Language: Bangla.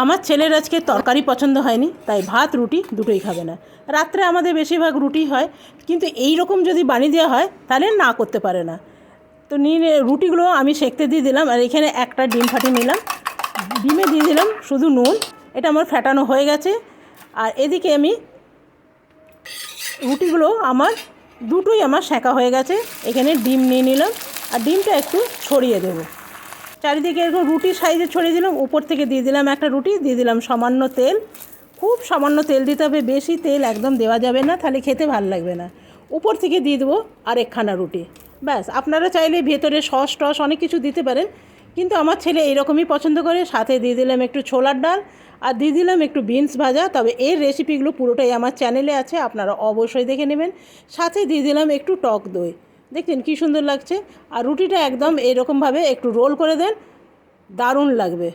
আমার ছেলের আজকে তরকারি পছন্দ হয়নি, তাই ভাত রুটি দুটোই খাবে না। রাত্রে আমাদের বেশিরভাগ রুটি হয়, কিন্তু এই রকম যদি বানিয়ে দেওয়া হয় তাহলে না করতে পারে না। তো নিয়ে রুটিগুলো আমি সেঁকতে দিয়ে দিলাম, আর এখানে একটা ডিম ফাটিয়ে নিলাম, ডিমে দিয়ে দিলাম শুধু নুন। এটা আমার ফ্যাটানো হয়ে গেছে। আর এদিকে আমি রুটিগুলো দুটোই আমার সেঁকা হয়ে গেছে। এখানে ডিম নিয়ে নিলাম, আর ডিমটা একটু ছড়িয়ে দেবো চারিদিকে, এরকম রুটির সাইজে ছড়িয়ে দিলাম। উপর থেকে দিয়ে দিলাম একটা রুটি, দিয়ে দিলাম সামান্য তেল। খুব সামান্য তেল দিতে হবে, বেশি তেল একদম দেওয়া যাবে না, তাহলে খেতে ভালো লাগবে না। উপর থেকে দিয়ে দেবো আরেকখানা রুটি। ব্যাস, আপনারা চাইলে ভেতরে সস টস অনেক কিছু দিতে পারেন, কিন্তু আমার ছেলে এইরকমই পছন্দ করে। সাথে দিয়ে দিলাম একটু ছোলার ডাল, আর দিয়ে দিলাম একটু বিনস ভাজা। তবে এর রেসিপিগুলো পুরোটাই আমার চ্যানেলে আছে, আপনারা অবশ্যই দেখে নেবেন। সাথে দিয়ে দিলাম একটু টক দই। দেখছেন কী সুন্দর লাগছে। আর রুটিটা একদম এরকমভাবে একটু রোল করে দেন, দারুণ লাগবে।